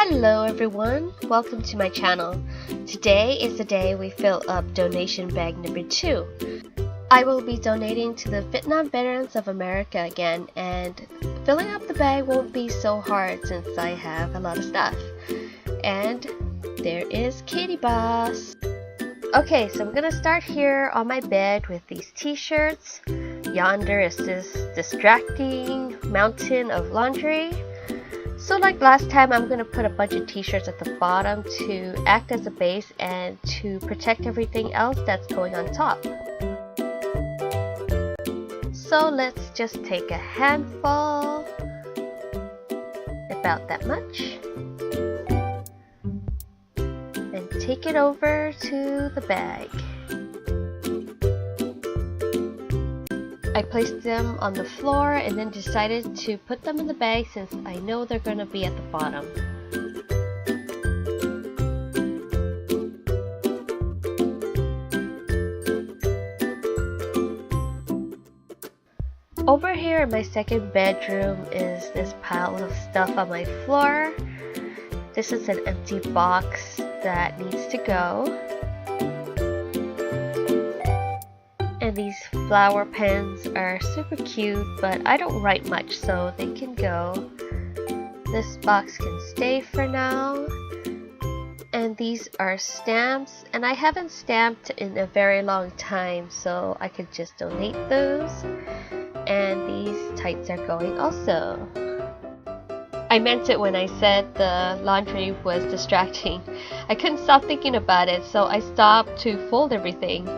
Hello everyone, welcome to my channel. Today is the day we fill up donation bag number 2. I will be donating to the Vietnam Veterans of America again, and filling up the bag won't be so hard since I have a lot of stuff. And there is Kitty Boss. Okay, so I'm gonna start here on my bed with these t-shirts. Yonder is this distracting mountain of laundry. So like last time, I'm going to put a bunch of t-shirts at the bottom to act as a base and to protect everything else that's going on top. So let's just take a handful, about that much, and take it over to the bag. I placed them on the floor and then decided to put them in the bag since I know they're going to be at the bottom. Over here in my second bedroom is this pile of stuff on my floor. This is an empty box that needs to go. And these flower pens are super cute, but I don't write much, so they can go. This box can stay for now. And these are stamps, and I haven't stamped in a very long time, so I could just donate those. And these tights are going also. I meant it when I said the laundry was distracting. I couldn't stop thinking about it, so I stopped to fold everything.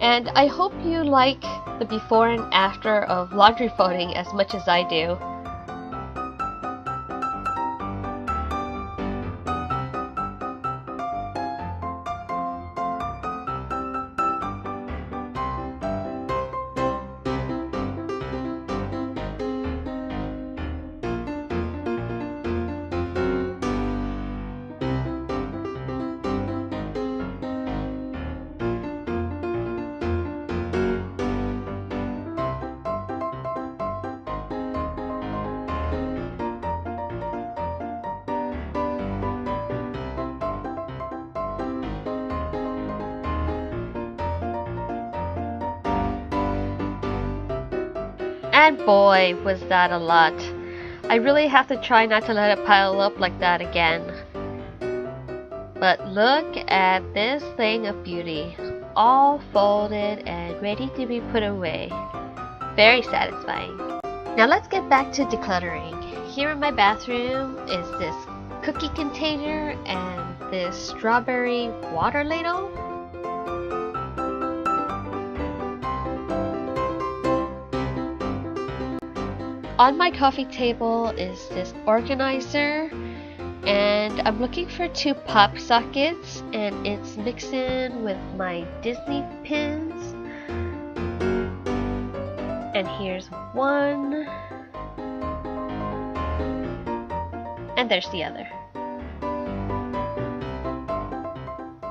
And I hope you like the before and after of laundry folding as much as I do. And boy, was that a lot. I really have to try not to let it pile up like that again. But look at this thing of beauty, all folded and ready to be put away. Very satisfying. Now let's get back to decluttering. Here in my bathroom is this cookie container and this strawberry water ladle. On my coffee table is this organizer, and I'm looking for 2 pop sockets, and it's mixing with my Disney pins. And here's one, and there's the other.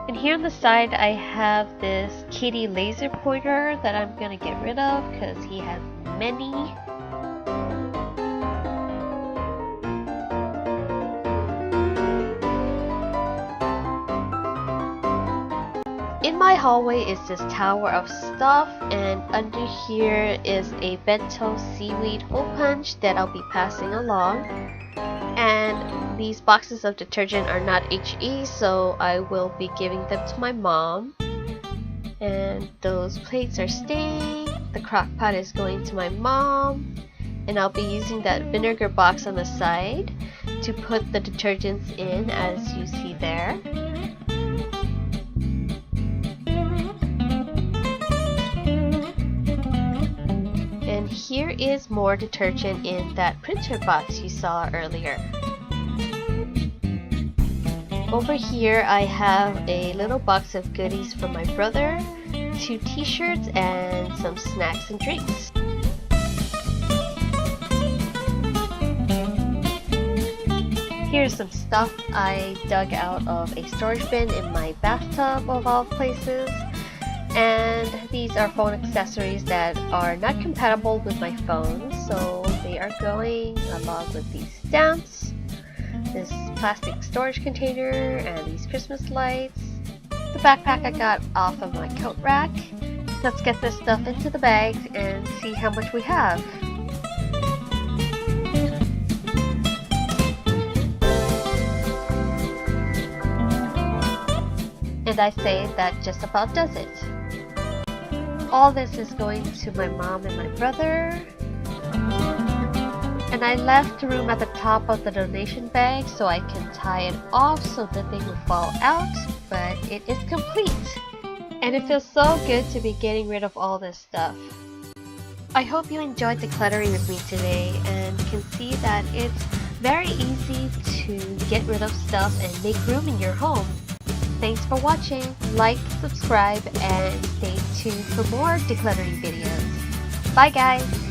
And here on the side I have this kitty laser pointer that I'm gonna get rid of because he has many. In my hallway is this tower of stuff, and under here is a bento seaweed hole punch that I'll be passing along. And these boxes of detergent are not HE, so I will be giving them to my mom. And those plates are staying. The crock pot is going to my mom. And I'll be using that vinegar box on the side to put the detergents in, as you see there. And here is more detergent in that printer box you saw earlier. Over here I have a little box of goodies from my brother, 2 t-shirts, and some snacks and drinks. Here's some stuff I dug out of a storage bin in my bathtub of all places. And these are phone accessories that are not compatible with my phone, so they are going along with these stamps, this plastic storage container and these Christmas lights. The backpack I got off of my coat rack. Let's get this stuff into the bags and see how much we have. And I say that just about does it. All this is going to my mom and my brother. And I left room at the top of the donation bag so I can tie it off so the thing will fall out, but it is complete. And it feels so good to be getting rid of all this stuff. I hope you enjoyed decluttering with me today and can see that it's very easy to get rid of stuff and make room in your home. Thanks for watching. Like, subscribe, and stay tuned for more decluttering videos. Bye guys!